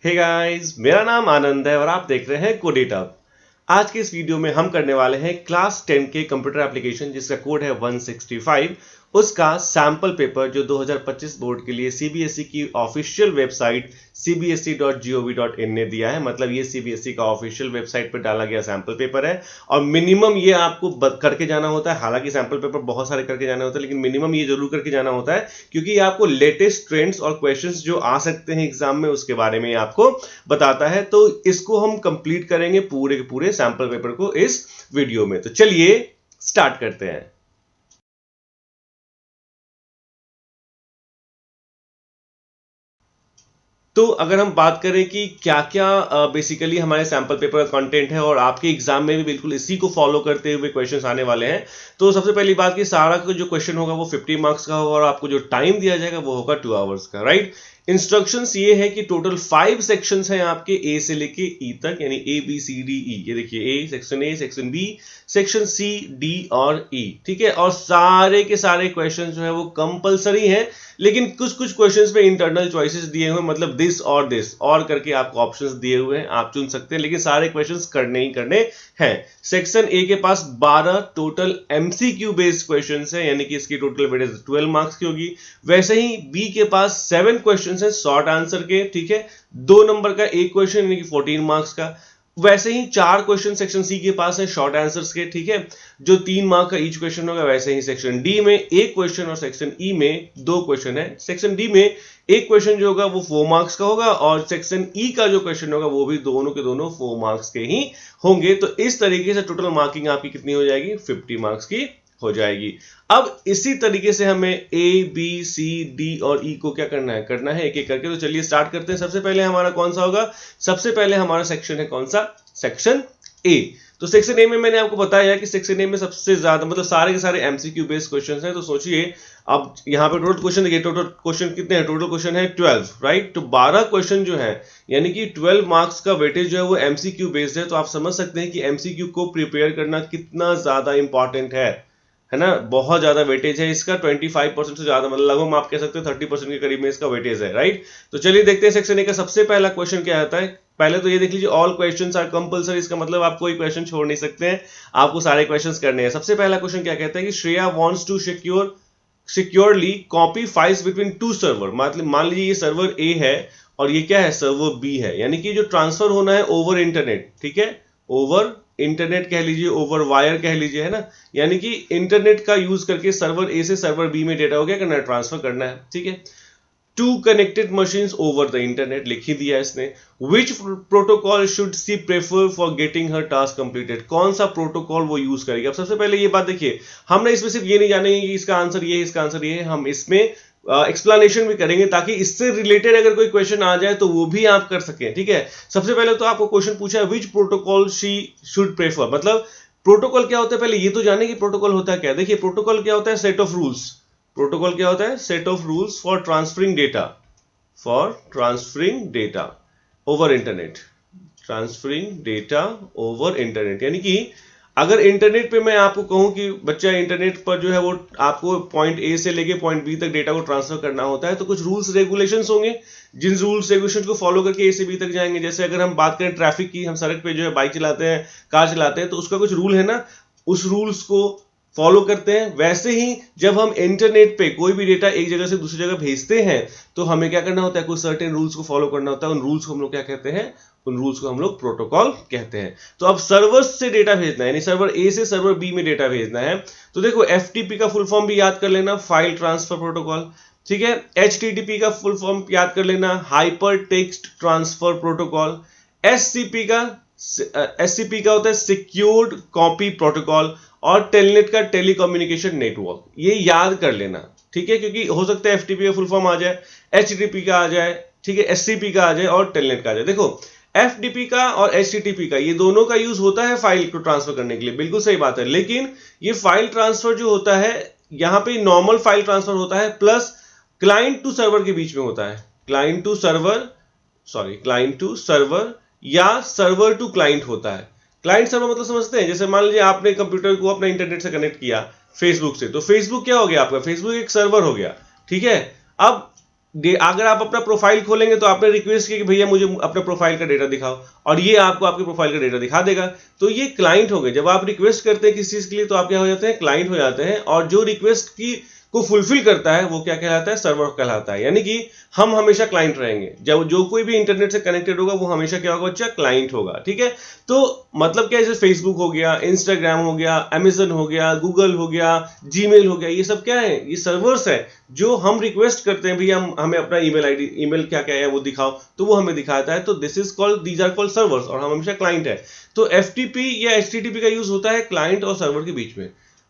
Hey guys, मेरा नाम आनंद है और आप देख रहे हैं कोडेटअप। आज के इस वीडियो में हम करने वाले हैं क्लास 10 के कंप्यूटर एप्लीकेशन जिसका कोड है 165, उसका सैंपल पेपर जो 2025 बोर्ड के लिए सीबीएसई की ऑफिशियल वेबसाइट cbse.gov.in ने दिया है। मतलब ये सीबीएसई का ऑफिशियल वेबसाइट पर डाला गया सैंपल पेपर है और मिनिमम ये आपको करके जाना होता है। हालांकि सैंपल पेपर बहुत सारे करके जाने होते हैं, लेकिन मिनिमम ये जरूर करके जाना होता है क्योंकि ये आपको लेटेस्ट ट्रेंड्स और क्वेश्चंस जो आ सकते हैं एग्जाम में उसके बारे में आपको बताता है। तो इसको हम कंप्लीट करेंगे पूरे के पूरे सैंपल पेपर को इस वीडियो में। तो चलिए स्टार्ट करते हैं। तो अगर हम बात करें कि क्या क्या बेसिकली हमारे सैंपल पेपर का कंटेंट है और आपके एग्जाम में भी बिल्कुल इसी को फॉलो करते हुए क्वेश्चंस आने वाले हैं, तो सबसे पहली बात कि सारा का जो क्वेश्चन होगा वो 50 मार्क्स का होगा और आपको जो टाइम दिया जाएगा वो होगा 2 आवर्स का, राइट। इंस्ट्रक्शंस ये है कि टोटल 5 सेक्शंस हैं आपके ए से लेके ई तक, यानी A B C D E. ये देखिए A section B, section C, D और ई, ठीक है। और सारे के सारे क्वेश्चंस जो है वो कंपलसरी हैं, लेकिन कुछ कुछ क्वेश्चंस में इंटरनल चॉइसेस दिए हुए, मतलब दिस और करके आपको ऑप्शंस दिए हुए हैं, आप चुन सकते हैं, लेकिन सारे क्वेश्चंस करने ही करने हैं। सेक्शन ए के पास 12 टोटल एमसीक्यू बेस्ड क्वेश्चंस हैं, यानी कि इसकी टोटल वेटेज 12 मार्क्स की होगी। वैसे ही बी के पास 7 क्वेश्चंस हैं शॉर्ट आंसर के, ठीक है। 2 नंबर का एक क्वेश्चन यानी कि 14 मार्क्स का। वैसे ही 4 क्वेश्चन सेक्शन सी के पास है शॉर्ट आंसर्स के, ठीक है, जो 3 मार्क का ईच क्वेश्चन होगा। वैसे ही सेक्शन डी में एक क्वेश्चन और सेक्शन ई में 2 क्वेश्चन है। सेक्शन डी में एक क्वेश्चन जो होगा वो 4 मार्क्स का होगा और सेक्शन ई का जो क्वेश्चन होगा वो भी दोनों के दोनों 4 मार्क्स के ही होंगे। तो इस तरीके से टोटल मार्किंग आपकी कितनी हो जाएगी? 50 मार्क्स की हो जाएगी। अब इसी तरीके से हमें ए बी सी डी और ई को क्या करना है एक एक करके। तो चलिए स्टार्ट करते हैं। सबसे पहले हमारा कौन सा होगा? सबसे पहले हमारा सेक्शन है कौन सा? Section A. तो सेक्शन ए में मैंने आपको बताया कि सेक्शन ए में सबसे ज्यादा मतलब सारे के सारे एमसीक्यू बेस्ड क्वेश्चंस हैं। तो सोचिए अब यहाँ पे टोटल क्वेश्चन देखिए, टोटल क्वेश्चन कितने हैं? टोटल क्वेश्चन है 12, राइट। तो 12 क्वेश्चन जो है यानी कि 12 मार्क्स का वेटेज जो है वो एमसीक्यू बेस्ड है। तो आप समझ सकते हैं कि एमसीक्यू को प्रिपेयर करना कितना ज्यादा इंपॉर्टेंट है ना। बहुत ज्यादा वेटेज है इसका, 25% से ज्यादा, मतलब लगभग आप कह सकते हैं 30% के करीब में इसका वेटेज है, राइट। तो चलिए देखते हैं सेक्शन ए का सबसे पहला क्वेश्चन क्या आता है। पहले तो ये देख लीजिए, ऑल क्वेश्चंस आर कंपलसरी। इसका मतलब आप कोई क्वेश्चन छोड़ नहीं सकते हैं, आपको सारे क्वेश्चंस करने हैं। सबसे पहला क्वेश्चन क्या कहता है कि Shreya wants to securely copy files between 2 server. मतलब मान लीजिए ये सर्वर ए है और ये क्या है? सर्वर बी है। यानी कि जो ट्रांसफर होना है ओवर इंटरनेट, ठीक है, ओवर इंटरनेट कह लीजिए, ओवर वायर कह लीजिए, है ना। यानी कि इंटरनेट का यूज करके सर्वर ए से सर्वर बी में डेटा को क्या करना है? ट्रांसफर करना है, ठीक है। 2 connected machines over the internet लिख ही दिया इसने। विच protocol should see prefer for getting her task completed? कौन सा प्रोटोकॉल वो यूज करेगी? अब सबसे पहले ये बात देखिए, हम ना इसमें सिर्फ ये नहीं जानेंगे कि इसका आंसर ये है, इसका आंसर ये है, हम इसमें एक्सप्लेनेशन भी करेंगे ताकि इससे रिलेटेड अगर कोई क्वेश्चन आ जाए तो वो भी आप कर सकें, ठीक है। सबसे पहले तो आपको क्वेश्चन पूछा है विच प्रोटोकॉल शी शुड प्रेफर, मतलब प्रोटोकॉल क्या होता है पहले ये तो जाने कि प्रोटोकॉल होता है क्या। देखिए प्रोटोकॉल क्या होता है? Set of rules. प्रोटोकॉल क्या होता है? Set of rules for transferring data over internet. Transferring data over internet यानी कि अगर इंटरनेट पे मैं आपको कहूं कि बच्चा इंटरनेट पर जो है वो आपको पॉइंट ए से लेके पॉइंट बी तक डेटा को ट्रांसफर करना होता है, तो कुछ रूल्स रेगुलेशंस होंगे जिन रूल्स रेगुलेशन को फॉलो करके ए से बी तक जाएंगे। जैसे अगर हम बात करें ट्रैफिक की, हम सड़क पे जो है बाइक चलाते हैं, कार चलाते हैं, तो उसका कुछ रूल है ना, उस रूल्स को फॉलो करते हैं। वैसे ही जब हम इंटरनेट पे कोई भी डेटा एक जगह से दूसरी जगह भेजते हैं तो हमें क्या करना होता है? कुछ सर्टेन रूल्स को फॉलो करना होता है। उन रूल्स को हम लोग क्या कहते हैं? उन रूल्स को हम लोग प्रोटोकॉल कहते हैं। तो अब सर्वर से डेटा भेजना है, यानी सर्वर ए से सर्वर बी में डेटा भेजना है, तो देखो एफटीपी का फुल फॉर्म भी याद कर लेना, फाइल ट्रांसफर प्रोटोकॉल, ठीक है। एचटीटीपी का फुल फॉर्म याद कर लेना, hyper text transfer protocol. SCP का होता है सिक्योर्ड कॉपी प्रोटोकॉल। और टेलनेट का टेलीकम्युनिकेशन नेटवर्क, ये याद कर लेना, ठीक है, क्योंकि हो सकता है एफटीपी का फुल फॉर्म आ जाए, एचटीटीपी का आ जाए, ठीक है, एससीपी का आ जाए और टेलनेट का आ जाए। देखो एफटीपी का और एचटीटीपी का ये दोनों का यूज होता है फाइल को ट्रांसफर करने के लिए, बिल्कुल सही बात है। लेकिन ये फाइल ट्रांसफर जो होता है यहां पे नॉर्मल फाइल ट्रांसफर होता है प्लस क्लाइंट टू सर्वर के बीच में होता है। क्लाइंट टू सर्वर या सर्वर टू क्लाइंट होता है। क्लाइंट सर्वर मतलब समझते हैं? जैसे मान लीजिए आपने कंप्यूटर को अपने इंटरनेट से कनेक्ट किया फेसबुक से, तो फेसबुक क्या हो गया आपका? फेसबुक एक सर्वर हो गया, ठीक है। अब अगर आप अपना प्रोफाइल खोलेंगे तो आपने रिक्वेस्ट की कि भैया मुझे अपने प्रोफाइल का डेटा दिखाओ, और ये आपको आपके प्रोफाइल का डेटा दिखा देगा। तो ये क्लाइंट हो गए। जब आप रिक्वेस्ट करते हैं किसी चीज के लिए तो आप क्या हो जाते हैं, क्लाइंट हो जाते हैं, और जो रिक्वेस्ट की को फुलफिल करता है वो क्या कहलाता है, सर्वर कहलाता है। यानी कि हम हमेशा क्लाइंट रहेंगे। जब जो कोई भी इंटरनेट से कनेक्टेड होगा वो हमेशा क्या होगा बच्चा, क्लाइंट होगा। ठीक है, तो मतलब क्या, जैसे फेसबुक हो गया, इंस्टाग्राम हो गया, अमेजन हो गया, गूगल हो गया, जीमेल हो गया, ये सब क्या है, ये सर्वर्स है जो हम रिक्वेस्ट करते हैं भैया हमें अपना ईमेल आईडी, ईमेल क्या क्या है वो दिखाओ, तो वो हमें दिखाता है। तो this is called, these are called servers, और हम हमेशा क्लाइंट है। तो एफटीपी या एचटीटीपी का यूज होता है क्लाइंट और सर्वर के बीच में।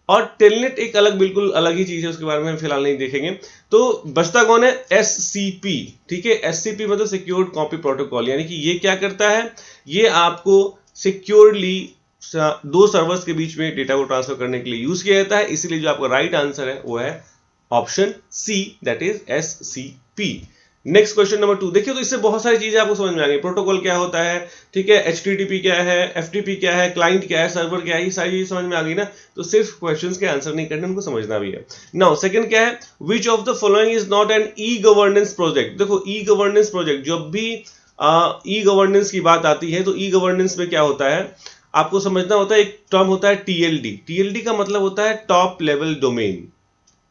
और टेलनेट एक अलग, बिल्कुल अलग ही चीज है, उसके बारे में हम फिलहाल नहीं देखेंगे। तो बचता कौन है, एससीपी। ठीक है, एससीपी मतलब सिक्योर्ड कॉपी प्रोटोकॉल। यानी कि ये क्या करता है, ये आपको सिक्योरली दो सर्वर्स के बीच में डेटा को ट्रांसफर करने के लिए यूज किया जाता है। इसीलिए जो आपका राइट आंसर है वो है option C, that is SCP. Next question number 2 देखिए। तो इससे बहुत सारी चीजें आपको समझ में आ गई। प्रोटोकॉल क्या होता है, ठीक है, एचटीटीपी क्या है, एफटीपी क्या है, क्लाइंट क्या है, सर्वर क्या है, ये सारी चीजें समझ में आ गई ना। तो सिर्फ क्वेश्चंस के आंसर नहीं करने, उनको समझना भी है। नाउ सेकंड क्या है, which of the following is not an e governance project. देखो ई गवर्नेंस प्रोजेक्ट, जब भी ई गवर्नेंस की बात आती है तो ई गवर्नेंस में क्या होता है, आपको समझना होता है। एक टर्म होता है टीएलडी। टीएलडी का मतलब होता है top level domain.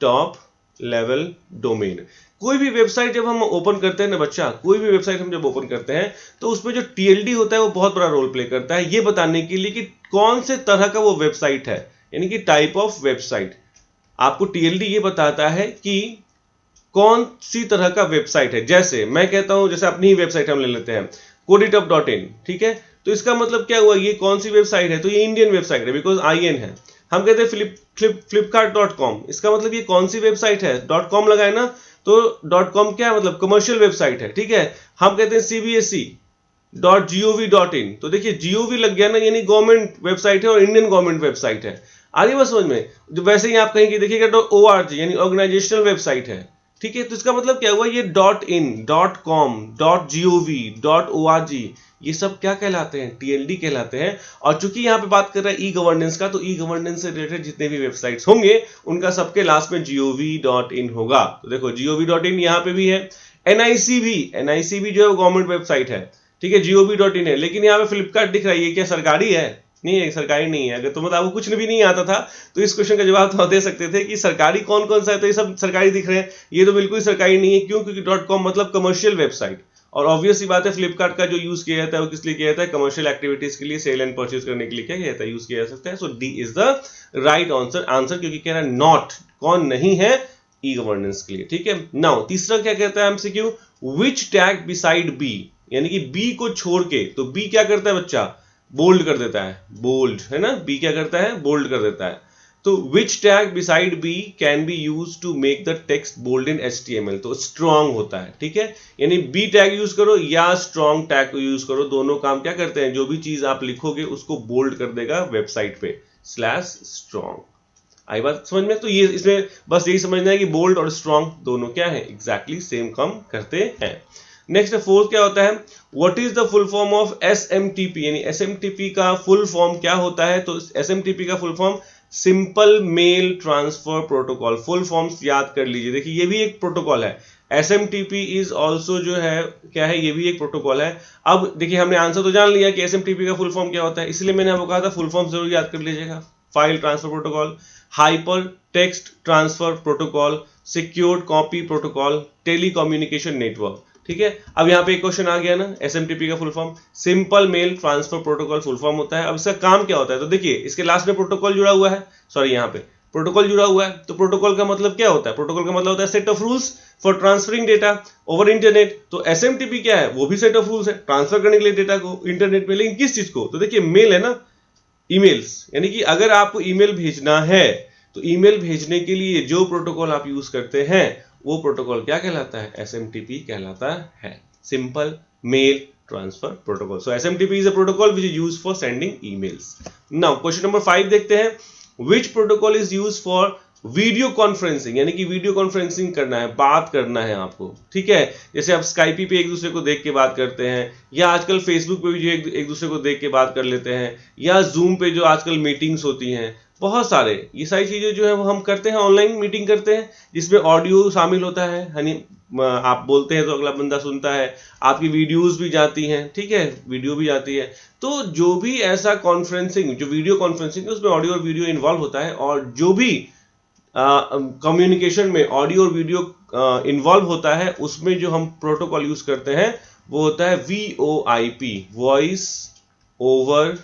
Top level domain. कोई भी वेबसाइट जब हम ओपन करते हैं ना बच्चा, कोई भी वेबसाइट हम जब ओपन करते हैं तो उसमें जो टीएलडी होता है वो बहुत बड़ा रोल प्ले करता है, ये बताने के लिए कि कौन से तरह का वो वेबसाइट है, यानी कि टाइप ऑफ वेबसाइट। आपको टीएलडी ये बताता है कि कौन सी तरह का वेबसाइट है। जैसे मैं कहता हूं, जैसे अपनी ही वेबसाइट हम ले लेते हैं, coditup.in। ठीक है, तो इसका मतलब क्या हुआ, ये कौन सी वेबसाइट है, तो ये इंडियन वेबसाइट है, बिकॉज IN है। हम कहते हैं flipkart.com, इसका मतलब ये कौन सी वेबसाइट है, .com लगाए ना, तो .com क्या है, मतलब कमर्शियल वेबसाइट है। ठीक है, हम कहते हैं CBSE.gov.in, तो देखिए GOV लग गया ना, यानी गवर्नमेंट वेबसाइट है और इंडियन गवर्नमेंट वेबसाइट है। आगे बात समझ में। वैसे ही आप कहेंगे देखिएगा .org, यानी ऑर्गेनाइजेशनल वेबसाइट है। ठीक है, तो इसका मतलब क्या हुआ, ये .in, .com, .gov, .org, ये सब क्या कहलाते हैं, टीएलडी कहलाते हैं। और चूंकि यहाँ पे बात कर रहा है ई गवर्नेंस का, तो ई गवर्नेंस से रिलेटेड जितने भी वेबसाइट्स होंगे उनका सबके लास्ट में gov.in होगा। तो देखो gov.in यहाँ पे भी है, NIC भी जो है गवर्नमेंट वेबसाइट है। ठीक है, gov.in है, लेकिन यहाँ पे फ्लिपकार्ट दिख रहा है, ये क्या सरकारी है, नहीं है, सरकारी नहीं है। अगर तो मतलब आपको कुछ भी नहीं आता था तो इस क्वेश्चन का जवाब तो दे सकते थे कि सरकारी कौन कौन सा है, तो ये सब सरकारी दिख रहे हैं, ये तो बिल्कुल सरकारी नहीं है। क्यों, क्योंकि .com मतलब कमर्शियल वेबसाइट, और ऑब्वियस ही बात है फ्लिपकार्ट का जो यूज किया जाता है वो किस लिए किया जाता है, कमर्शियल एक्टिविटीज के लिए, सेल एंड परचेज करने के लिए क्या किया जाता है, यूज किया जा सकता है। So D is the right answer, क्योंकि कह रहा है नॉट, कौन नहीं है, ई गवर्नेंस के लिए। ठीक है, नाउ तीसरा क्या कहता है एमसीक्यू, विच टैग बिसाइड बी, यानी कि बी को छोड़ के। तो बी क्या करता है बच्चा, बोल्ड कर देता है, बोल्ड है ना, बी क्या करता है, बोल्ड कर देता है। तो which tag beside B can be use to make the text bold in HTML, तो स्ट्रॉन्ग होता है। ठीक है, यानी बी टैग यूज करो या स्ट्रॉन्ग टैग को यूज करो, दोनों काम क्या करते हैं, जो भी चीज आप लिखोगे उसको बोल्ड कर देगा वेबसाइट पे, /strong। आई बात समझ में। तो ये इसमें बस यही समझना है कि बोल्ड और स्ट्रॉन्ग दोनों क्या है, एग्जैक्टली सेम काम करते हैं। नेक्स्ट फोर्थ क्या होता है, what is the full form of SMTP, यानी SMTP का फुल फॉर्म क्या होता है। तो SMTP का full form simple mail transfer protocol. Full forms याद कर लीजिए, देखिए ये भी एक प्रोटोकॉल है। SMTP इज ऑल्सो जो है क्या है, ये भी एक प्रोटोकॉल है। अब देखिए हमने आंसर तो जान लिया कि SMTP का फुल फॉर्म क्या होता है, इसलिए मैंने आपको कहा था फुल फॉर्म जरूर याद कर लीजिएगा। File transfer protocol, hyper text transfer protocol, secured copy protocol, telecommunication network. ठीक है, अब यहाँ पे एक क्वेश्चन आ गया ना, SMTP का full form simple mail transfer protocol full form होता है। अब इसका काम क्या होता है, तो देखिए इसके लास्ट में प्रोटोकॉल जुड़ा हुआ है, सॉरी यहाँ पे प्रोटोकॉल जुड़ा हुआ है। तो प्रोटोकॉल का मतलब क्या होता है, प्रोटोकॉल का मतलब होता है set of rules for transferring data over internet. तो SMTP क्या है, वो भी सेट ऑफ रूल्स है ट्रांसफर करने के लिए डेटा को इंटरनेट पे, लेकिन किस चीज को, तो देखिए मेल है ना, ईमेल्स, यानी कि अगर आपको ईमेल भेजना है तो ईमेल भेजने के लिए जो प्रोटोकॉल आप यूज करते हैं वो प्रोटोकॉल क्या कहलाता है, SMTP कहलाता है, simple mail transfer protocol. So SMTP is a protocol which is used for sending emails. Now question number 5 देखते हैं, which protocol is used for video conferencing, यानी कि वीडियो कॉन्फ्रेंसिंग करना है, बात करना है आपको। ठीक है, जैसे आप स्काइपी पे एक दूसरे को देख के बात करते हैं, या आजकल फेसबुक पे भी जो एक दूसरे को देख के बात कर लेते हैं, या जूम पे जो आजकल मीटिंग्स होती हैं, बहुत सारे ये सारी चीजें जो है वो हम करते हैं, ऑनलाइन मीटिंग करते हैं जिसमें ऑडियो शामिल होता है, यानी आप बोलते हैं तो अगला बंदा सुनता है, आपकी वीडियोस भी जाती हैं, ठीक है, वीडियो भी जाती है। तो जो भी ऐसा कॉन्फ्रेंसिंग, जो वीडियो कॉन्फ्रेंसिंग है उसमें ऑडियो और वीडियो इन्वॉल्व होता है, और जो भी कम्युनिकेशन में ऑडियो और वीडियो इन्वॉल्व होता है उसमें जो हम प्रोटोकॉल यूज करते हैं वो होता है VoIP, voice over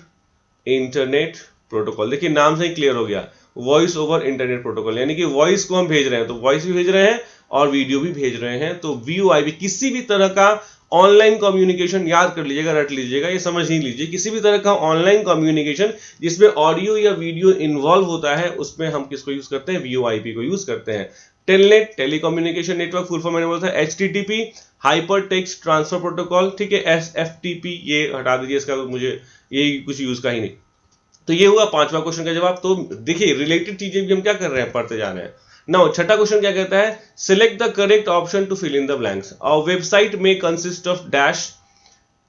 internet protocol. देखिए नाम से ही क्लियर हो गया, वॉइस ओवर इंटरनेट प्रोटोकॉल, यानी कि वॉइस को हम भेज रहे हैं तो वॉइस भी भेज रहे हैं और वीडियो भी भेज रहे हैं। तो VoIP किसी भी तरह का ऑनलाइन कम्युनिकेशन, याद कर लीजिएगा, रट लीजिएगा, ये समझ ही लीजिए, किसी भी तरह का ऑनलाइन कम्युनिकेशन जिसमें ऑडियो या वीडियो इन्वॉल्व होता है उसमें हम किसको यूज करते हैं, VoIP को यूज करते हैं। Telnet, telecommunication network, full form मैंने बोला था, HTTP, hyper text transfer protocol, ठीक है, SFTP, ये हटा दीजिए, इसका तो मुझे ये कुछ यूज का ही नहीं। तो ये हुआ 5वां क्वेश्चन का जवाब। तो देखिए रिलेटेड चीजें भी हम क्या कर रहे हैं, पढ़ते जा रहे हैं। नाउ 6ठा क्वेश्चन क्या कहता है, select the correct option to fill in the blanks. A website में कंसिस्ट ऑफ डैश,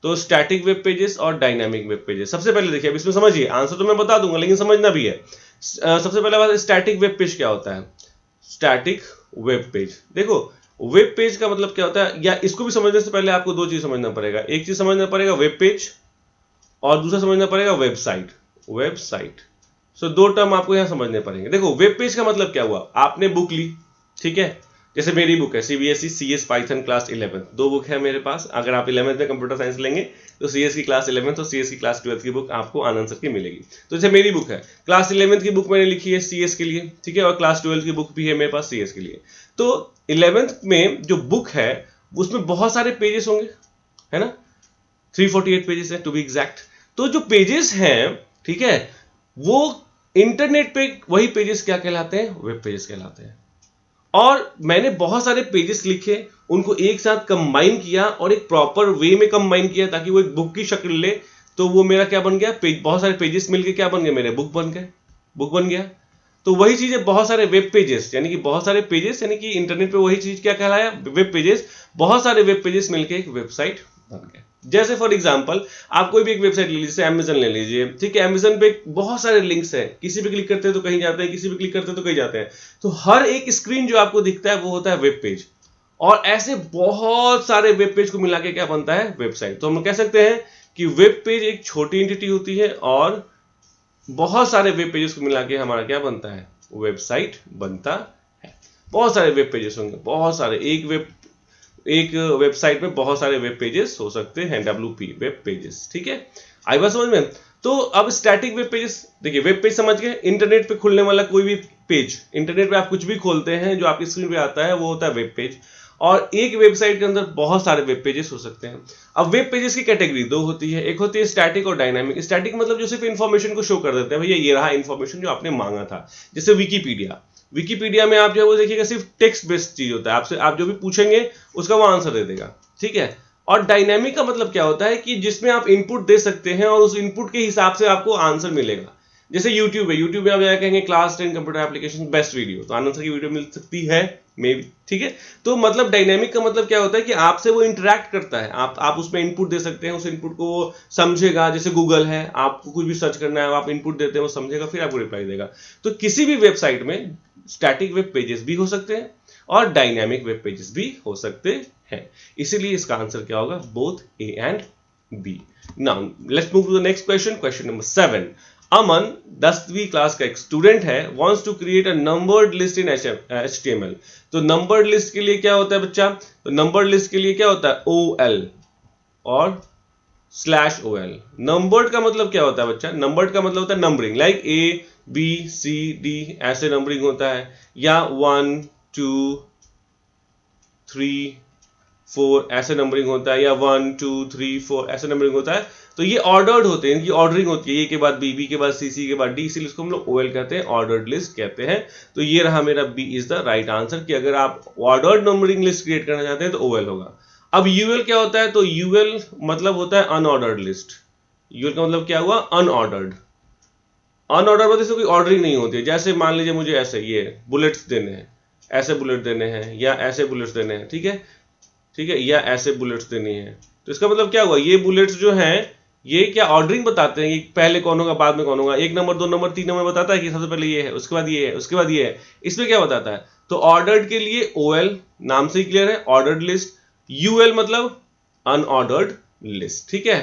तो स्टैटिक वेब पेजेस और डायनामिक वेब पेजेस। सबसे पहले देखिए, अब इसमें समझिए, आंसर तो मैं बता दूंगा लेकिन समझना भी है। सबसे पहले बात, स्टैटिक वेब पेज क्या होता है। स्टैटिक वेब पेज, देखो वेब पेज का मतलब क्या होता है, या इसको भी समझने से पहले आपको दो चीज समझना पड़ेगा। एक चीज समझना पड़ेगा वेब पेज, और दूसरा समझना पड़ेगा वेबसाइट। वेबसाइट, सो दो टर्म आपको यहां समझने पड़ेंगे। देखो वेब पेज का मतलब क्या हुआ, आपने बुक ली, ठीक है, जैसे मेरी बुक है CBSE CS पाइथन क्लास 11, दो बुक है मेरे पास। अगर आप 11th में कंप्यूटर साइंस लेंगे तो CS की क्लास 11th और CS की क्लास 12th की बुक आपको आनंद सर की मिलेगी। तो जैसे मेरी बुक है, क्लास 11th की बुक मैंने लिखी है CS के लिए, ठीक है, और क्लास 12th की बुक भी है मेरे पास CS के लिए। तो 11th में जो बुक है उसमें बहुत सारे पेजेस होंगे, है ना, 348 पेजेस है टू बी एग्जैक्ट। तो जो पेजेस हैं, ठीक है, वो इंटरनेट पे वही पेजेस क्या कहलाते हैं, वेब पेजेस कहलाते हैं। और मैंने बहुत सारे पेजेस लिखे, उनको एक साथ कंबाइन किया और एक प्रॉपर वे में कंबाइन किया ताकि वो एक बुक की शक्ल ले। तो वो मेरा क्या बन गया, बहुत सारे पेजेस मिलके क्या बन गए, मेरे बुक बन गए, बुक बन गया। तो वही चीज है, बहुत सारे वेब पेजेस, यानी कि बहुत सारे पेजेस, यानी कि इंटरनेट पे वही चीज क्या कहलाया, वेब पेजेस। बहुत सारे वेब पेजेस मिलके एक वेबसाइट बन गए। जैसे फॉर एग्जांपल आप कोई भी एक वेबसाइट ले लीजिए, जैसे अमेजन ले लीजिए, ठीक है, अमेजन पे बहुत सारे लिंक्स हैं, किसी पे क्लिक करते हैं तो कहीं जाते हैं, किसी पे क्लिक करते हैं तो कहीं जाते हैं। तो हर एक स्क्रीन जो आपको दिखता है वो होता है वेब पेज, और ऐसे बहुत सारे वेब पेज को मिला के क्या बनता है, वेबसाइट। तो हम कह सकते हैं कि वेब पेज एक छोटी एंटिटी होती है और बहुत सारे वेब पेजेस को मिला के हमारा क्या बनता है, वेबसाइट बनता है। बहुत सारे वेब पेजेस होंगे, बहुत सारे, एक वेबसाइट में बहुत सारे वेब पेजेस हो सकते हैं, WP वेब पेजेस, ठीक है, आई बात समझ में। तो अब स्टैटिक वेब पेजेस, देखिए वेब पेज समझ गए, इंटरनेट पे खुलने वाला कोई भी पेज, इंटरनेट पे आप कुछ भी खोलते हैं जो आपकी स्क्रीन पे आता है वो होता है वेब पेज। और एक वेबसाइट के अंदर बहुत सारे वेब पेजेस हो सकते हैं। अब वेब पेजेस की कैटेगरी दो होती है, एक होती है स्टैटिक और डायनामिक। स्टैटिक मतलब जो सिर्फ इंफॉर्मेशन को शो कर देते हैं, भैया ये रहा इंफॉर्मेशन जो आपने मांगा था, जैसे विकीपीडिया में आप जो है वो देखिएगा सिर्फ टेक्स्ट बेस्ड चीज होता है, आपसे आप जो भी पूछेंगे उसका वो आंसर दे देगा, ठीक है। और डायनामिक का मतलब क्या होता है कि जिसमें आप इनपुट दे सकते हैं और उस इनपुट के हिसाब से आपको आंसर मिलेगा। जैसे यूट्यूब है, यूट्यूब में आप जाकर कहेंगे class 10 computer application best video, तो आनंद सर की वीडियो मिल सकती है, मे बी, ठीक है। तो मतलब डायनामिक का मतलब क्या होता है कि आपसे वो इंटरेक्ट करता है, आप उसमें इनपुट दे सकते हैं, उस इनपुट को वो समझेगा। जैसे गूगल है, आपको कुछ भी सर्च करना है, आप इनपुट देते हैं, वो समझेगा, फिर आपको रिप्लाई देगा। तो किसी भी वेबसाइट में स्टैटिक वेब पेजेस भी हो सकते हैं और डायनामिक वेब पेजेस भी हो सकते हैं, इसीलिए इसका आंसर क्या होगा, both A and B। Now let's move to the next question, question number 7। Aman 10वीं क्लास का एक स्टूडेंट है, wants to create a numbered list in HTML। तो नंबर्ड लिस्ट के लिए क्या होता है बच्चा, तो नंबर्ड लिस्ट के लिए क्या होता है, OL और /OL। नंबर्ड का मतलब क्या होता है बच्चा, नंबर्ड का मतलब होता है नंबरिंग, लाइक ABCD ऐसे नंबरिंग होता है, या 1 2 3 4 ऐसे नंबरिंग होता है, या 1 2 3 4 ऐसे नंबरिंग होता है। तो ये ऑर्डर्ड होते हैं, इनकी ऑर्डरिंग होती है, ए के बाद बी के बाद सी के बाद डी, इसीलिए इसको हम लोग OL कहते हैं, ऑर्डर्ड लिस्ट कहते हैं। तो ये रहा मेरा B is the right answer, कि अगर आप ऑर्डर्ड नंबरिंग लिस्ट क्रिएट करना चाहते हैं तो OL होगा। अब UL क्या होता है, तो UL मतलब होता है अनऑर्डर्ड लिस्ट। UL का मतलब क्या हुआ, अनऑर्डर्ड। अनऑर्डर मतलब कोई ऑर्डरिंग नहीं होती है। जैसे मान लीजिए मुझे ऐसे ये बुलेट्स देने हैं, ऐसे बुलेट देने हैं, या ऐसे बुलेट्स देने हैं, ठीक है, ठीक है, या ऐसे बुलेट्स देनी है। तो इसका मतलब क्या हुआ, ये बुलेट्स जो हैं ये क्या ऑर्डरिंग बताते हैं कि पहले कौन होगा बाद में कौन होगा, 1 नंबर 2 नंबर 3 नंबर बताता है कि सबसे पहले ये है उसके बाद ये है उसके बाद ये है। इसमें क्या बताता है, तो ऑर्डर्ड के लिए OL नाम से ही क्लियर है, ऑर्डर्ड लिस्ट, UL मतलब अनऑर्डर्ड लिस्ट, ठीक है।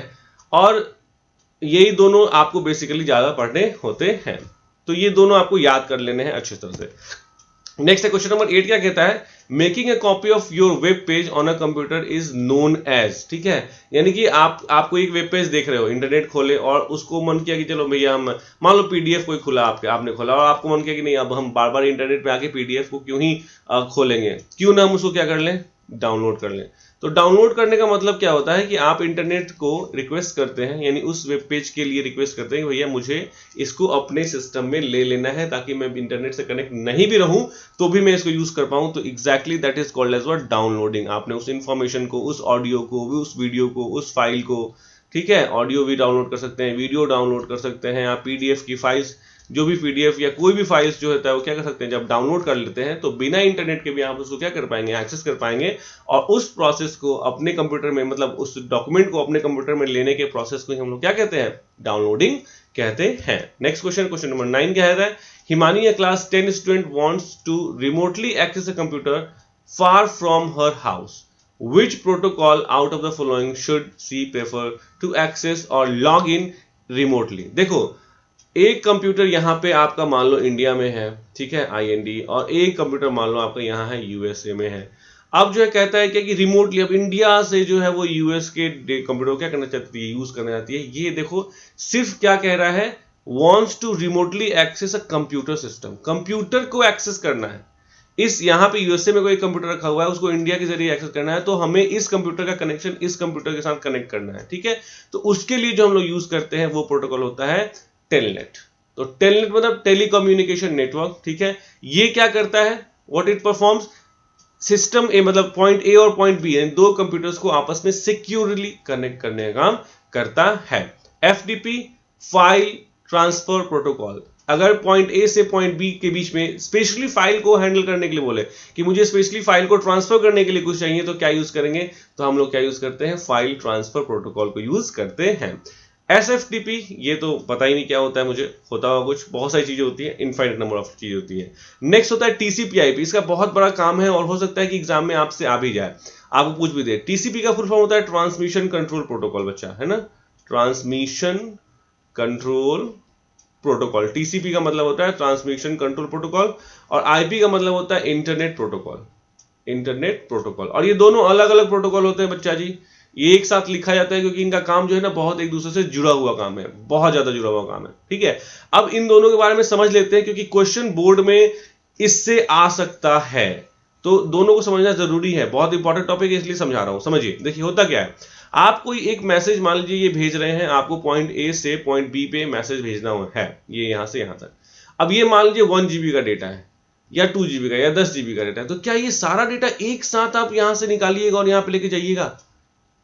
और यही दोनों आपको बेसिकली ज्यादा पढ़ने होते हैं, तो ये दोनों आपको याद कर लेने हैं अच्छी तरह से। नेक्स्ट है क्वेश्चन नंबर 8, क्या कहता है, making a copy of your web page on a computer is known as, ठीक है। यानी कि आपको एक वेब पेज देख रहे हो, इंटरनेट खोले और उसको मन किया कि चलो भैया हम मान लो PDF कोई खुला आपने खोला और आपको मन किया कि नहीं अब हम बार बार इंटरनेट पे आके PDF को क्यों ही खोलेंगे, क्यों ना हम उसको क्या कर लें, डाउनलोड कर लें। तो डाउनलोड करने का मतलब क्या होता है कि आप इंटरनेट को रिक्वेस्ट करते हैं, यानी उस वेब पेज के लिए रिक्वेस्ट करते हैं कि भैया मुझे इसको अपने सिस्टम में ले लेना है ताकि मैं इंटरनेट से कनेक्ट नहीं भी रहूं तो भी मैं इसको यूज कर पाऊं। तो exactly that is called as what, downloading. आपने उस इंफॉर्मेशन को, उस ऑडियो को, उस वीडियो को, उस फाइल को, ठीक है, ऑडियो भी डाउनलोड कर सकते हैं, वीडियो डाउनलोड कर सकते हैं, आप PDF की फाइल्स, जो भी PDF या कोई भी फाइल्स जो होता है वो क्या कर सकते हैं, जब डाउनलोड कर लेते हैं तो बिना इंटरनेट के भी आप उसको क्या कर पाएंगे, एक्सेस कर पाएंगे। और उस प्रोसेस को अपने कंप्यूटर में, मतलब उस डॉक्यूमेंट को अपने कंप्यूटर में लेने के प्रोसेस को हम लोग क्या कहते हैं, डाउनलोडिंग कहते हैं। नेक्स्ट क्वेश्चन, क्वेश्चन नंबर 9 क्या है, Himani, a class 10 student wants to remotely access a computer far from her house. Which protocol out of the following should she prefer to access or log in remotely? देखो, एक computer यहाँ पे आपका मान लो India में है, ठीक है, IND, और एक कंप्यूटर मान लो आपका यहाँ है USA में है। अब जो है कहता है क्या कि रिमोटली, अब इंडिया से जो है वो US के कंप्यूटर को क्या करना चाहती है, यूज करना चाहती है। ये देखो सिर्फ क्या कह रहा है, wants to remotely access a computer system, computer को एक्सेस करना है। इस यहाँ पे USA में कोई कंप्यूटर रखा हुआ है, उसको इंडिया के जरिए एक्सेस करना है, तो हमें इस कंप्यूटर का कनेक्शन इस कंप्यूटर के साथ कनेक्ट करना है, ठीक है। तो उसके लिए जो हम लोग यूज करते हैं वो प्रोटोकॉल होता है टेलनेट। तो टेलनेट मतलब टेलीकम्युनिकेशन नेटवर्क, ठीक है। ये क्या करता है, व्हाट इट परफॉर्म्स, सिस्टम ए मतलब पॉइंट A और पॉइंट B, यानी दो कंप्यूटर्स को आपस में सिक्योरली कनेक्ट करने का काम करता है। FTP, फाइल ट्रांसफर प्रोटोकॉल, अगर पॉइंट A से पॉइंट B के बीच में स्पेशली फाइल को हैंडल करने के लिए बोले कि मुझे स्पेशली फाइल को ट्रांसफर करने के लिए कुछ चाहिए, तो क्या यूज करेंगे, तो हम लोग क्या यूज करते हैं, फाइल ट्रांसफर प्रोटोकॉल को यूज करते हैं। SFTP, ये तो पता ही नहीं क्या होता है मुझे, होता होगा कुछ, बहुत सारी चीजें होती है, इनफाइनाइट नंबर ऑफ चीजें होती है। नेक्स्ट होता है TCP/IP, इसका बहुत बड़ा काम है और हो सकता है कि एग्जाम में आपसे आ भी जाए, आपको पूछ भी दे। TCP का फुल फॉर्म होता है ट्रांसमिशन कंट्रोल प्रोटोकॉल, बच्चा है ना, ट्रांसमिशन कंट्रोल प्रोटोकॉल। TCP का मतलब होता है ट्रांसमिशन कंट्रोल प्रोटोकॉल, और IP का मतलब होता है इंटरनेट प्रोटोकॉल, इंटरनेट प्रोटोकॉल। और ये दोनों अलग अलग प्रोटोकॉल होते हैं बच्चा जी, ये एक साथ लिखा जाता है क्योंकि इनका काम जो है ना बहुत एक दूसरे से जुड़ा हुआ काम है, बहुत ज्यादा जुड़ा हुआ काम है, ठीक है। अब इन दोनों के बारे में समझ लेते हैं क्योंकि क्वेश्चन बोर्ड में इससे आ सकता है, तो दोनों को समझना जरूरी है, बहुत इंपॉर्टेंट टॉपिक है इसलिए समझा रहा हूं। समझिए, देखिए होता क्या है, आप कोई एक मैसेज मान लीजिए ये भेज रहे हैं, आपको पॉइंट A से पॉइंट B पे मैसेज भेजना है, ये यहां से यहां तक। अब ये मान लीजिए 1 GB का डेटा है या 2 GB का या 10 GB का डेटा है, तो क्या ये सारा डेटा एक साथ आप यहां से निकालिएगा और यहां पे लेके जाइएगा?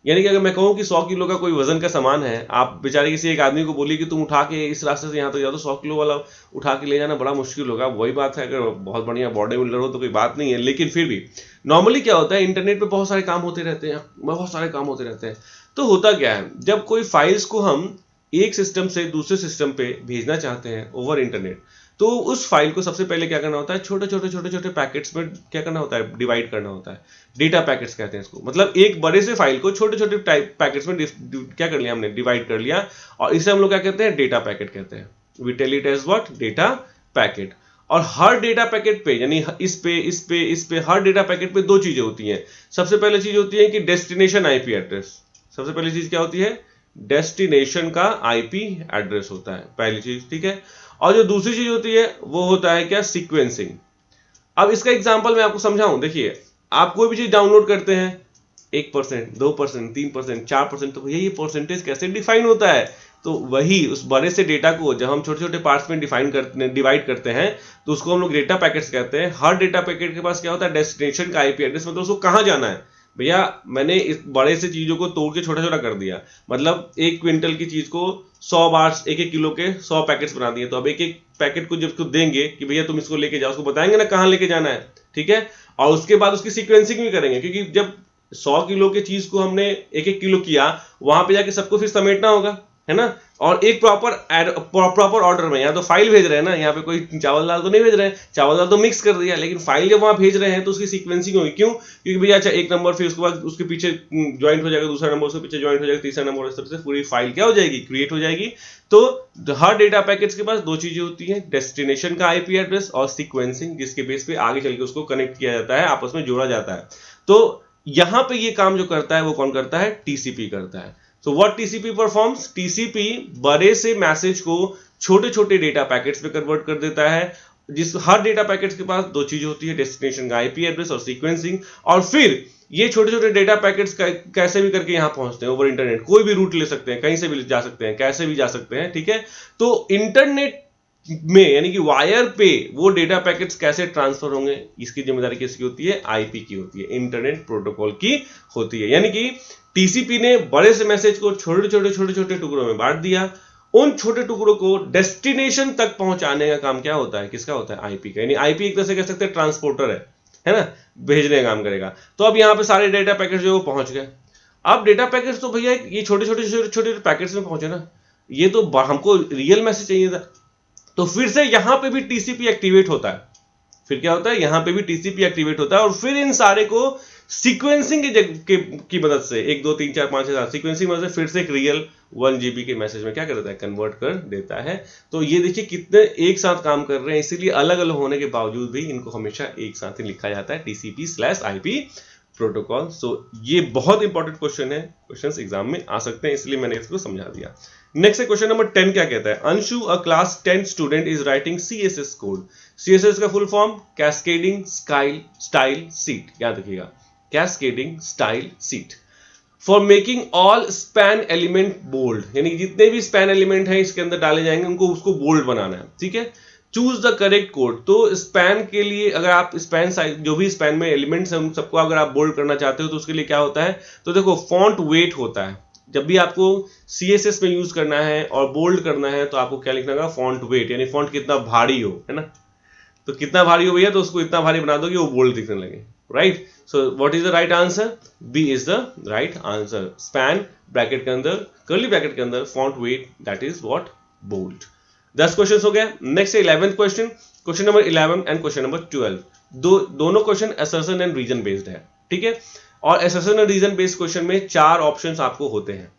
यानी कि अगर मैं कहूं कि 100 किलो का कोई वजन का सामान है, आप बेचारे किसी एक आदमी को बोलिए कि तुम उठा के इस रास्ते से यहां तक जाओ, तो 100 किलो वाला उठा के ले जाना बड़ा मुश्किल होगा। वही बात है, अगर बहुत बढ़िया बॉडी बिल्डर हो तो कोई बात नहीं है, लेकिन फिर भी नॉर्मली क्या होता है, इंटरनेट पे बहुत सारे काम होते रहते हैं, बहुत सारे काम होते रहते हैं। तो होता क्या है, जब कोई फाइल्स को हम एक सिस्टम से दूसरे सिस्टम पे भेजना चाहते हैं ओवर इंटरनेट, तो उस फाइल को सबसे पहले क्या करना होता है, छोटे छोटे पैकेट्स में क्या करना होता है, डिवाइड करना होता है। डेटा पैकेट्स कहते हैं इसको, मतलब एक बड़े से फाइल को छोटे छोटे टाइप पैकेट्स में क्या कर लिया हमने, डिवाइड कर लिया, और इसे हम लोग क्या कहते हैं, डेटा पैकेट कहते हैं। We tell it as what, data packet. और हर डेटा पैकेट पे, यानी इस पे हर डेटा पैकेट पे दो चीजें होती हैं। सबसे पहले चीज होती है कि डेस्टिनेशन IP एड्रेस, सबसे पहली चीज क्या होती है, डेस्टिनेशन का IP एड्रेस होता है, पहली चीज, ठीक है। और जो दूसरी चीज होती है वो होता है क्या, सीक्वेंसिंग। अब इसका एग्जांपल मैं आपको समझाऊं, देखिए आप कोई भी चीज डाउनलोड करते हैं, 1%, 2%, 3%, 4%, तो भैया ये परसेंटेज कैसे डिफाइन होता है, तो वही उस बड़े से डेटा को जब हम छोटे छोटे पार्ट्स में डिवाइड करते हैं, तो उसको हम लोग डेटा पैकेट्स कहते हैं। हर डेटा पैकेट के पास क्या होता है, डेस्टिनेशन का IP एड्रेस, मतलब उसको कहां जाना है। भैया मैंने इस बड़े से चीजों को तोड़ के छोटा छोटा कर दिया, मतलब 1 क्विंटल की चीज को 100 बार 1-1 किलो के 100 पैकेट्स बना दिए, तो अब एक एक पैकेट को जब देंगे कि भैया तुम इसको लेके जाओ, उसको बताएंगे ना कहां लेके जाना है, ठीक है। और उसके बाद उसकी सीक्वेंसिंग भी करेंगे, क्योंकि जब 100 किलो की चीज को हमने 1-1 किलो किया, वहां पे जाके सबको फिर समेटना होगा, है ना, और एक प्रॉपर ऑर्डर में, यहाँ तो फाइल भेज रहे हैं ना, यहाँ पे कोई चावल दाल तो नहीं भेज रहे हैं, चावल दाल तो मिक्स कर दिया, लेकिन फाइल जब वहां भेज रहे हैं तो उसकी सीक्वेंसिंग होगी। क्यों? क्योंकि भैया अच्छा एक नंबर, फिर उसके बाद उसके पीछे ज्वाइंट हो जाएगा, दूसरा नंबर उसके पीछे ज्वाइंट हो जाएगा, तीसरा नंबर, इस तरह से पूरी फाइल क्या हो जाएगी, क्रिएट हो जाएगी। तो हर डेटा पैकेट्स के पास दो चीजें होती हैं, डेस्टिनेशन का आईपी एड्रेस और सीक्वेंसिंग, जिसके बेस पे आगे चल के उसको कनेक्ट किया जाता है, आपस में जोड़ा जाता है। तो यहां पे ये काम जो करता है वो कौन करता है, टीसीपी करता है। So what TCP performs, TCP बड़े से मैसेज को छोटे छोटे डेटा पैकेट्स में कन्वर्ट कर देता है, जिस हर डेटा पैकेट्स के पास दो चीजें होती है, डेस्टिनेशन का आईपी एड्रेस और सीक्वेंसिंग। और फिर ये छोटे छोटे डेटा पैकेट्स कैसे भी करके यहां पहुंचते हैं ओवर इंटरनेट, कोई भी रूट ले सकते हैं, कहीं से भी जा सकते हैं, कैसे भी जा सकते हैं, ठीक है। तो इंटरनेट में यानी कि वायर पे वो डेटा पैकेट्स कैसे ट्रांसफर होंगे, इसकी जिम्मेदारी किसकी होती है, आईपी की होती है, इंटरनेट प्रोटोकॉल की होती है। यानी कि टीसीपी ने बड़े से मैसेज को छोटे छोटे टुकड़ों में बांट दिया, उन छोटे टुकड़ों को डेस्टिनेशन तक पहुंचाने का काम क्या होता है, किसका होता है, आईपी का। यानी आईपी एक तरह से कह सकते हैं ट्रांसपोर्टर है ना, भेजने का काम करेगा। तो अब यहां पे सारे डेटा पैकेट्स जो पहुंच गए। अब डेटा पैकेट्स तो भैया ये छोटे छोटे पैकेट्स में पहुंचे ना, ये तो हमको रियल मैसेज चाहिए था, तो फिर से यहां पे भी टीसीपी एक्टिवेट होता है। फिर क्या होता है, यहां पे भी टीसीपी एक्टिवेट होता है, और फिर इन सारे को सीक्वेंसिंग की मदद से 1 2 3 4 5 6 7 सीक्वेंसिंग मदद से फिर से एक रियल 1 GB के मैसेज में क्या कर देता है, कन्वर्ट कर देता है। तो ये देखिए कितने एक साथ काम कर रहे हैं, इसीलिए अलग अलग होने के बावजूद भी इनको हमेशा एक साथ ही लिखा जाता है, TCP/IP प्रोटोकॉल। सो ये बहुत इंपॉर्टेंट क्वेश्चन है, क्वेश्चंस एग्जाम में आ सकते हैं, इसलिए मैंने इसको समझा दिया। नेक्स्ट क्वेश्चन नंबर 10 क्या कहता है, Anshu a class 10 student is writing CSS code. CSS का full form cascading style sheet, याद रखिएगा, cascading style sheet, for making all span element bold, यानी जितने भी स्पैन एलिमेंट हैं इसके अंदर डाले जाएंगे उनको उसको बोल्ड बनाना है, ठीक है। चूज द करेक्ट कोड, तो स्पैन के लिए अगर आप स्पैन साइज जो भी स्पैन में एलिमेंट्स हैं उन सबको अगर आप बोल्ड करना चाहते हो तो उसके लिए क्या होता है, तो देखो फॉन्ट वेट होता है। जब भी आपको CSS में यूज करना है और बोल्ड करना है तो आपको क्या लिखना होगा, फॉन्ट वेट, यानी फॉन्ट कितना भारी हो, है ना। तो कितना भारी हो भैया, तो उसको इतना भारी बना दो कि वो बोल्ड दिखने लगे, right. So what is the right answer, B is the right answer. Span bracket के अंदर, कर्ली ब्रैकेट के अंदर font weight, that is what, bold. 10 question हो गया। Next 11th question, question number 11 and question number 12, दोनों question assertion and reason based है, ठीक है। और assertion and reason based question में 4 ऑप्शंस आपको होते हैं।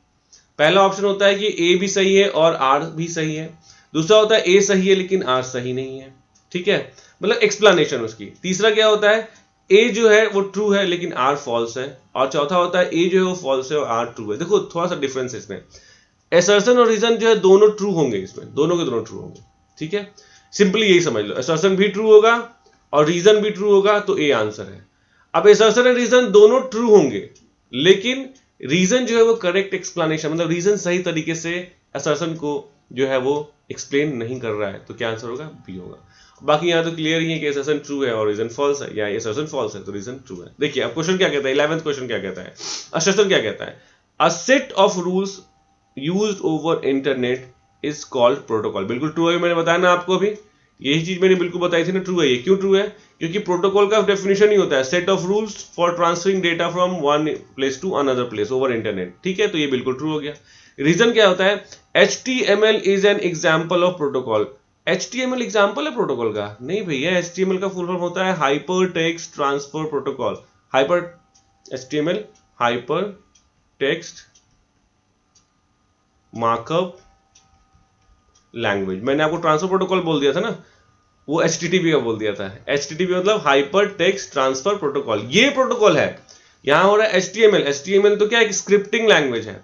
पहला ऑप्शन होता है कि ए भी सही है और आर भी सही है। दूसरा होता है ए सही है लेकिन आर सही नहीं है, ठीक है, मतलब एक्सप्लेनेशन उसकी। तीसरा क्या होता है, ए जो है वो ट्रू है लेकिन आर फॉल्स है। और चौथा होता है ए जो है वो फॉल्स है और आर ट्रू है। देखो थोड़ा सा डिफरेंस है इसमें, असर्शन और रीजन जो है दोनों ट्रू होंगे, इसमें दोनों के दोनों ट्रू होंगे, ठीक है। सिंपली यही समझ लो, असर्शन भी ट्रू होगा और रीजन भी ट्रू होगा तो ए आंसर है। अब असर्शन और रीजन दोनों ट्रू होंगे लेकिन रीजन जो है वो करेक्ट एक्सप्लेनेशन, मतलब रीजन सही तरीके से असर्शन को जो है वो एक्सप्लेन नहीं कर रहा है, तो क्या आंसर होगा, बी होगा। बाकी यहां तो क्लियर ही है कि असर्शन ट्रू है और रीजन फॉल्स है, या असर्शन फॉल्स है तो रीजन ट्रू है। देखिए अब क्वेश्चन क्या कहता है, 11th क्वेश्चन क्या कहता है, असर्शन क्या कहता है, a set of rules used over internet is called protocol. बिल्कुल ट्रू है, मैंने बताया ना आपको अभी, यही चीज मैंने बिल्कुल बताई थी ना, ट्रू है ये। क्यों ट्रू है, क्योंकि प्रोटोकॉल का डेफिनेशन ही होता है set of rules for transferring data from one place to another place over internet, ठीक है, तो ये बिल्कुल ट्रू हो गया। रीजन क्या होता है, HTML is an example of protocol. HTML example है प्रोटोकॉल का, नहीं भैया, HTML का फुल फॉर्म होता है hyper text transfer protocol. HTML hyper text markup language. मैंने आपको ट्रांसफर प्रोटोकॉल बोल दिया था ना, वो HTTP का बोल दिया था। HTTP मतलब हाइपर टेक्स्ट ट्रांसफर प्रोटोकॉल, ये प्रोटोकॉल है। यहां हो रहा है HTML तो क्या एक स्क्रिप्टिंग लैंग्वेज है।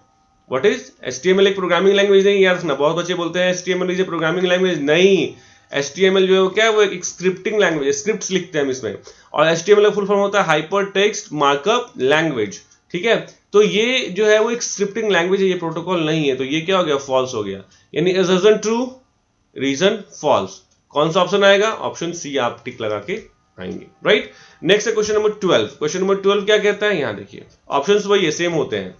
व्हाट इज HTML, एक प्रोग्रामिंग लैंग्वेज नहीं, याद रखना, बहुत बच्चे बोलते हैं HTML is a programming language, नहीं। HTML जो है वो क्या है, वो एक स्क्रिप्टिंग लैंग्वेज, स्क्रिप्ट्स लिखते हैं हम इसमें। और HTML का फुल फॉर्म होता है हाइपर टेक्स्ट मार्कअप लैंग्वेज, ठीक है। तो ये जो है वो एक स्क्रिप्टिंग लैंग्वेज है, ये प्रोटोकॉल नहीं है, तो ये क्या हो गया, फॉल्स हो गया। यानी असर्शन ट्रू, रीजन फॉल्स। कौन सा ऑप्शन आएगा, ऑप्शन सी आप टिक लगा के आएंगे, राइट। नेक्स्ट है क्वेश्चन नंबर 12। क्वेश्चन नंबर 12 क्या कहता है, यहां देखिए ऑप्शंस वही सेम होते हैं।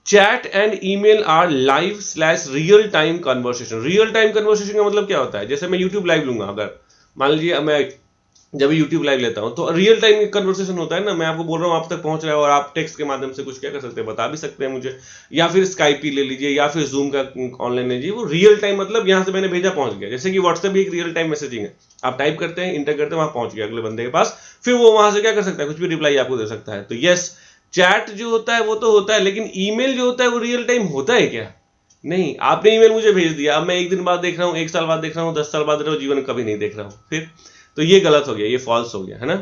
Chat and email are live / real time conversation. Real time conversation का मतलब क्या होता है, जैसे मैं यूट्यूब लाइव लूंगा, अगर मान लीजिए मैं जब यूट्यूब लाइव लेता हूं तो रियल टाइम कन्वर्सेशन होता है ना, मैं आपको बोल रहा हूं आप तक पहुंच रहा है और आप टेक्स्ट के माध्यम से कुछ क्या कर सकते हैं, बता भी सकते हैं मुझे, या फिर स्काइप ही ले लीजिए या फिर जूम का ऑनलाइन लीजिए, वो रियल टाइम मतलब यहां से मैंने भेजा पहुंच गया। जैसे कि व्हाट्सएप भी एक रियल टाइम मैसेजिंग है, आप टाइप करते हैं इंटर करते हैं वहां पहुंच गया अगले बंदे के पास, फिर वो वहां से क्या कर सकता है, कुछ भी रिप्लाई आपको दे सकता है। तो यस, चैट जो होता है वो तो होता है, लेकिन ईमेल जो होता है वो रियल टाइम होता है क्या? नहीं। आपने ईमेल मुझे भेज दिया, अब मैं एक दिन बाद देख रहा हूँ, एक साल बाद देख रहा हूँ, 10 साल बाद देख रहा हूँ, जीवन कभी नहीं देख रहा हूँ फिर, तो ये गलत हो गया, ये फॉल्स हो गया है ना।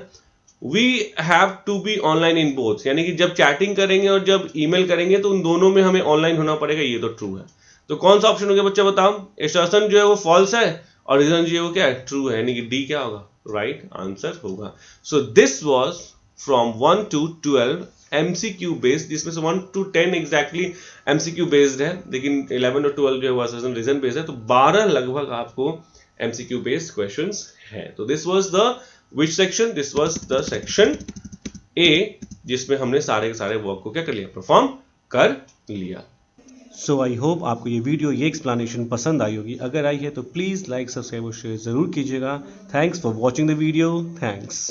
We have to be online in both, यानी कि जब चैटिंग करेंगे और जब ईमेल करेंगे तो उन दोनों में हमें ऑनलाइन होना पड़ेगा, ये तो ट्रू है। तो कौन सा ऑप्शन हो गया बच्चा बताओ? एसर्शन जो है वो फॉल्स है और रीजन जो है वो क्या है, ट्रू है, यानी कि डी क्या होगा, राइट आंसर होगा। So this was from 1 to 12 MCQ based, जिसमें से 1 to 10 एग्जैक्टली MCQ बेस्ड है, लेकिन 11 और 12 जो है वो असर्शन रीजन बेस्ड है, तो 12 लगभग आपको MCQ बेस्ड क्वेश्चंस है। तो this was the which section, this was the section A, जिसमें हमने सारे के सारे वर्क को क्या कर लिया, परफॉर्म कर लिया। सो आई होप आपको ये वीडियो, ये एक्सप्लेनेशन पसंद आई होगी। अगर आई है तो प्लीज़ लाइक, सब्सक्राइब और शेयर ज़रूर कीजिएगा। Thanks for watching the video, thanks.